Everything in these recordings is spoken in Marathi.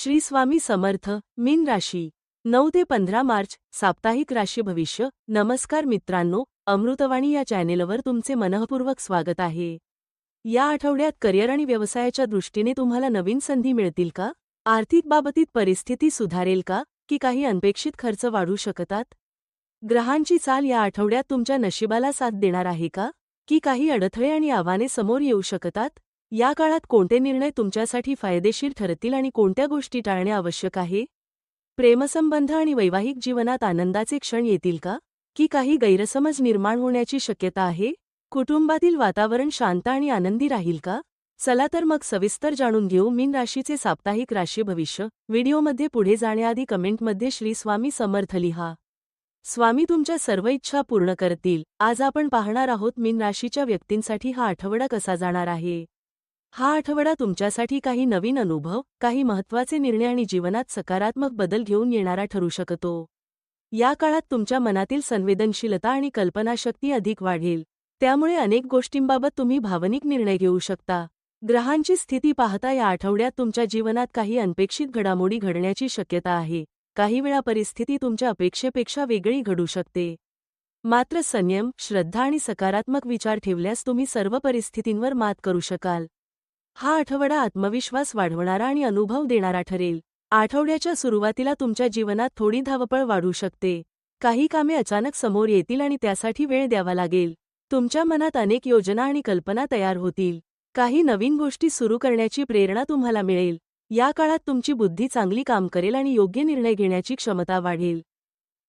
श्री स्वामी समर्थ. मीन राशी 9 ते 15 मार्च साप्ताहिक राशी भविष्य. नमस्कार मित्रांनो, अमृतवाणी या चॅनेलवर तुमचे मनःपूर्वक स्वागत आहे. या आठवड्यात करिअर आणि व्यवसायाच्या दृष्टीने तुम्हाला नवीन संधी मिळतील का? आर्थिक बाबतीत परिस्थिती सुधारेल का, की काही अनपेक्षित खर्च वाढू शकतात? ग्रहांची चाल या आठवड्यात तुमच्या नशिबाला साथ देणार आहे का, की काही अडथळे आणि आव्हाने समोर येऊ शकतात? या काळात कोणते निर्णय तुमच्यासाठी फायदेशीर ठरतील आणि कोणत्या गोष्टी टाळणे आवश्यक आहे? प्रेमसंबंध आणि वैवाहिक जीवनात आनंदाचे क्षण येतील का, की काही गैरसमज निर्माण होण्याची शक्यता आहे? कुटुंबातील वातावरण शांत आणि आनंदी राहील का? चला तर मग सविस्तर जाणून घेऊ मीन राशीचे साप्ताहिक राशी भविष्य. व्हिडिओमध्ये पुढे जाण्याआधी कमेंटमध्ये श्री स्वामी समर्थ लिहा. स्वामी तुमच्या सर्व इच्छा पूर्ण करतील. आज आपण पाहणार आहोत मीन राशीच्या व्यक्तींसाठी हा आठवडा कसा जाणार आहे. हा आठवडा तुमच्यासाठी काही नवीन अनुभव, काही महत्त्वाचे निर्णय आणि जीवनात सकारात्मक बदल घेऊन येणारा ठरू शकतो. या काळात तुमच्या मनातील संवेदनशीलता आणि कल्पनाशक्ती अधिक वाढेल. त्यामुळे अनेक गोष्टींबाबत तुम्ही भावनिक निर्णय घेऊ शकता. ग्रहांची स्थिती पाहता या आठवड्यात तुमच्या जीवनात काही अनपेक्षित घडामोडी घडण्याची शक्यता आहे. काही वेळा परिस्थिती तुमच्या अपेक्षेपेक्षा वेगळी घडू शकते. मात्र संयम, श्रद्धा आणि सकारात्मक विचार ठेवल्यास तुम्ही सर्व परिस्थितींवर मात करू शकाल. हा आठवडा आत्मविश्वास वाढवणारा आणि अनुभव देणारा ठरेल. आठवड्याच्या सुरुवातीला तुमच्या जीवनात थोडी धावपळ वाढू शकते. काही कामे अचानक समोर येतील आणि त्यासाठी वेळ द्यावा लागेल. तुमच्या मनात अनेक योजना आणि कल्पना तयार होतील. काही नवीन गोष्टी सुरू करण्याची प्रेरणा तुम्हाला मिळेल. या काळात तुमची बुद्धी चांगली काम करेल आणि योग्य निर्णय घेण्याची क्षमता वाढेल.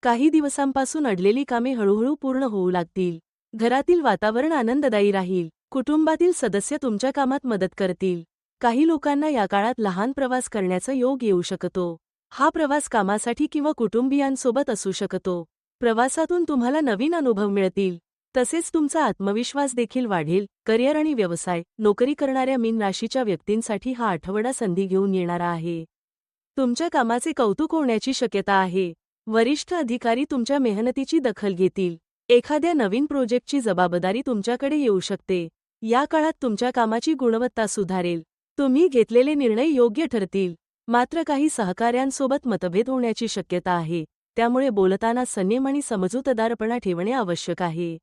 काही दिवसांपासून अडलेली कामे हळूहळू पूर्ण होऊ लागतील. घरातील वातावरण आनंददायी राहील. कुटुंबातील सदस्य तुमच्या कामात मदत करतील. काही लोकांना या काळात लहान प्रवास करण्याचा योग येऊ शकतो. हा प्रवास कामासाठी किंवा कुटुंबियांसोबत असू शकतो. प्रवासातून तुम्हाला नवीन अनुभव मिळतील. तसेच तुमचा आत्मविश्वास देखील वाढेल. करिअर आणि व्यवसाय. नोकरी करणाऱ्या मीन राशीच्या व्यक्तींसाठी हा आठवडा संधी घेऊन येणारा आहे. तुमच्या कामाचे कौतुक होण्याची शक्यता आहे. वरिष्ठ अधिकारी तुमच्या मेहनतीची दखल घेतील. एखाद्या नवीन प्रोजेक्टची जबाबदारी तुमच्याकडे येऊ शकते. या काळात तुमच्या कामाची गुणवत्ता सुधारेल. तुम्ही घेतलेले निर्णय योग्य ठरतील. मात्र काही सहकाऱ्यांसोबत मतभेद होण्याची शक्यता आहे. त्यामुळे बोलताना संयम आणि समजूतदारपणा ठेवणे आवश्यक आहे.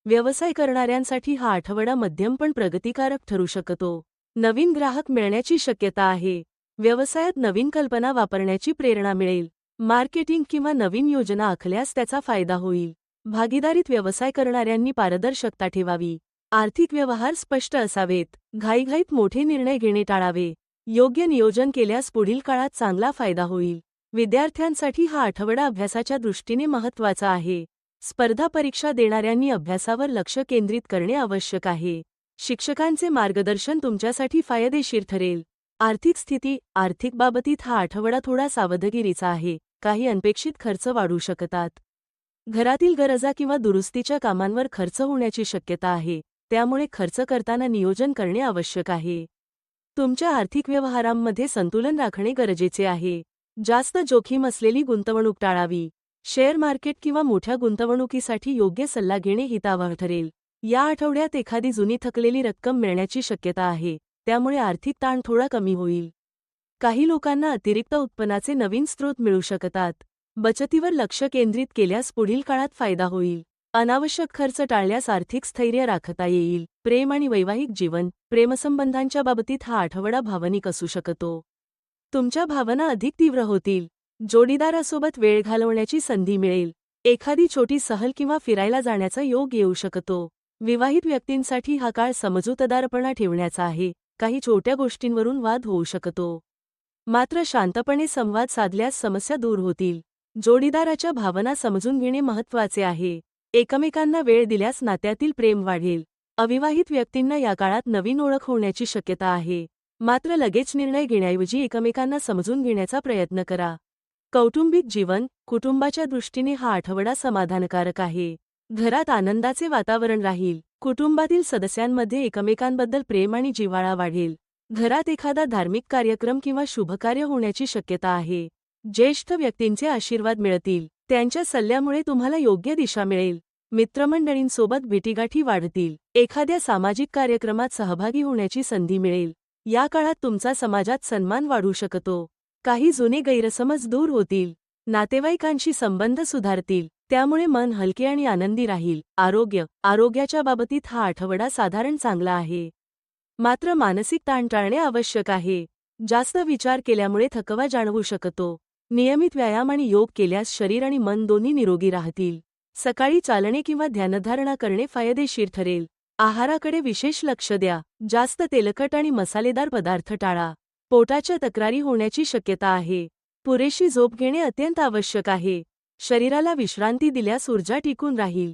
व्यवसाय करणाऱ्यांसाठी हा आठवडा मध्यम पण प्रगतिकारक ठरू शकतो. नवीन ग्राहक मिळण्याची शक्यता आहे. व्यवसायात नवीन कल्पना वापरण्याची प्रेरणा मिळेल. मार्केटिंग किंवा नवीन योजना आखल्यास त्याचा फायदा होईल. भागीदारीत व्यवसाय करणाऱ्यांनी पारदर्शकता ठेवावी. आर्थिक व्यवहार स्पष्ट असावेत. घाईघाईत मोठे निर्णय घेणे टाळावे. योग्य नियोजन केल्यास पुढील काळात चांगला फायदा होईल. विद्यार्थ्यांसाठी हा आठवडा अभ्यासाच्या दृष्टीने महत्त्वाचा आहे. स्पर्धा परीक्षा देणाऱ्यांनी अभ्यासावर लक्ष केंद्रित करणे आवश्यक आहे. शिक्षकांचे मार्गदर्शन तुमच्यासाठी फायदेशीर ठरेल. आर्थिक स्थिती. आर्थिक बाबतीत हा आठवडा थोडा सावधगिरीचा आहे. काही अनपेक्षित खर्च वाढू शकतात. घरातील गरजा किंवा दुरुस्तीच्या कामांवर खर्च होण्याची शक्यता आहे. त्यामुळे खर्च करताना नियोजन करणे आवश्यक आहे. तुमच्या आर्थिक व्यवहारांमध्ये संतुलन राखणे गरजेचे आहे. जास्त जोखीम असलेली गुंतवणूक टाळावी. शेअर मार्केट किंवा मोठ्या गुंतवणुकीसाठी योग्य सल्ला घेणे हितावह ठरेल. या आठवड्यात एखादी जुनी थकलेली रक्कम मिळण्याची शक्यता आहे. त्यामुळे आर्थिक ताण थोडा कमी होईल. काही लोकांना अतिरिक्त उत्पन्नाचे नवीन स्रोत मिळू शकतात. बचतीवर लक्ष केंद्रित केल्यास पुढील काळात फायदा होईल. अनावश्यक खर्च टाळल्यास आर्थिक स्थैर्य राखता येईल. प्रेम आणि वैवाहिक जीवन. प्रेमसंबंधांच्या बाबतीत हा आठवडा भावनिक असू शकतो. तुमच्या भावना अधिक तीव्र होतील. जोडीदारासोबत वेळ घालवण्याची संधी मिळेल. एखादी छोटी सहल किंवा फिरायला जाण्याचा योग येऊ शकतो. विवाहित व्यक्तींसाठी हा काळ समजूतदारपणा ठेवण्याचा आहे. काही छोट्या गोष्टींवरून वाद होऊ शकतो. मात्र शांतपणे संवाद साधल्यास समस्या दूर होतील. जोडीदाराच्या भावना समजून घेणे महत्त्वाचे आहे. एकमेकांना वेळ दिल्यास नात्यातील प्रेम वाढेल. अविवाहित व्यक्तींना या काळात नवीन ओळख होण्याची शक्यता आहे. मात्र लगेच निर्णय घेण्याऐवजी एकमेकांना समजून घेण्याचा प्रयत्न करा. कौटुंबिक जीवन. कुटुंबाच्या दृष्टीने हा आठवडा समाधानकारक आहे. घरात आनंदाचे वातावरण राहील. कुटुंबातील सदस्यांमध्ये एकमेकांबद्दल प्रेम आणि जिव्हाळा वाढेल. घरात एखादा धार्मिक कार्यक्रम किंवा शुभकार्य होण्याची शक्यता आहे. ज्येष्ठ व्यक्तींचे आशीर्वाद मिळतील. त्यांच्या सल्ल्यामुळे तुम्हाला योग्य दिशा मिळेल. मित्रमंडळींसोबत भेटीगाठी वाढतील. एखाद्या सामाजिक कार्यक्रमात सहभागी होण्याची संधी मिळेल. या काळात तुमचा समाजात सन्मान वाढू शकतो. काही जुने गैरसमज दूर होतील. नातेवाईकांशी संबंध सुधारतील. त्यामुळे मन हलके आणि आनंदी राहील. आरोग्याच्या बाबतीत हा आठवडा साधारण चांगला आहे. मात्र मानसिक ताण टाळणे आवश्यक आहे. जास्त विचार केल्यामुळे थकवा जाणवू शकतो. नियमित व्यायाम आणि योग केल्यास शरीर आणि मन दोन्ही निरोगी राहतील. सकाळी चालणे किंवा ध्यानधारणा करणे फायदेशीर ठरेल. आहाराकडे विशेष लक्ष द्या. जास्त तेलकट आणि मसालेदार पदार्थ टाळा. पोटाच्या तक्रारी होण्याची शक्यता आहे. पुरेशी झोप घेणे अत्यंत आवश्यक आहे. शरीराला विश्रांती दिल्यास ऊर्जा टिकून राहील.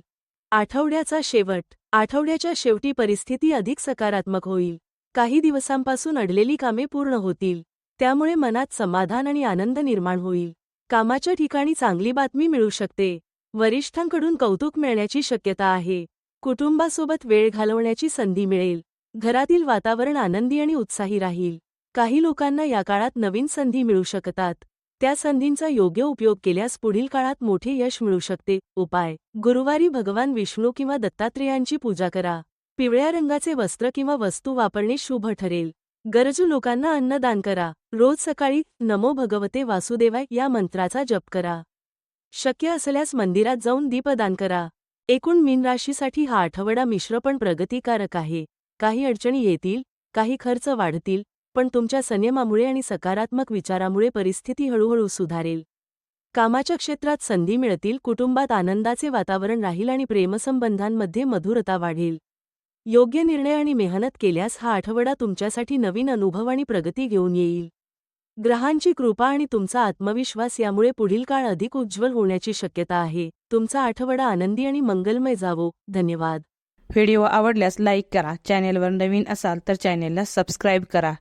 आठवड्याचा शेवट. आठवड्याच्या शेवटी परिस्थिती अधिक सकारात्मक होईल. काही दिवसांपासून अडलेली कामे पूर्ण होतील. त्यामुळे मनात समाधान आणि आनंद निर्माण होईल. कामाच्या ठिकाणी चांगली बातमी मिळू शकते. वरिष्ठांकडून कौतुक मिळण्याची शक्यता आहे. कुटुंबासोबत वेळ घालवण्याची संधी मिळेल. घरातील वातावरण आनंदी आणि उत्साही राहील. काही लोकांना या काळात नवीन संधी मिळू शकतात. त्या संधींचा योग्य उपयोग केल्यास पुढील काळात मोठे यश मिळू शकते. उपाय: गुरुवारी भगवान विष्णू किंवा दत्तात्रेयांची पूजा करा. पिवळ्या रंगाचे वस्त्र किंवा वस्तू वापरणे शुभ ठरेल. गरजू लोकांना अन्नदान करा. रोज सकाळी नमो भगवते वासुदेवाय या मंत्राचा जप करा. शक्य असल्यास मंदिरात जाऊन दीपदान करा. एकूण मीन राशीसाठी हा आठवडा मिश्र पण प्रगतिकारक आहे. काही अडचणी येतील, काही खर्च वाढतील, पण तुमच्या संयमामुळे आणि सकारात्मक विचारामुळे परिस्थिती हळूहळू सुधारेल. कामाच्या क्षेत्रात संधी मिळतील. कुटुंबात आनंदाचे वातावरण राहील आणि प्रेमसंबंधांमध्ये मधुरता वाढेल. योग्य निर्णय आणि मेहनत केल्यास हा आठवडा तुमच्यासाठी नवीन अनुभव आणि प्रगती घेऊन येईल. ग्रहांची कृपा आणि तुमचा आत्मविश्वास यामुळे पुढील काळ अधिक उज्ज्वल होण्याची शक्यता आहे. तुमचा आठवडा आनंदी आणि मंगलमय जावो. धन्यवाद. व्हिडिओ आवडल्यास लाईक करा. चॅनेलवर नवीन असाल तर चॅनेलला सबस्क्राईब करा.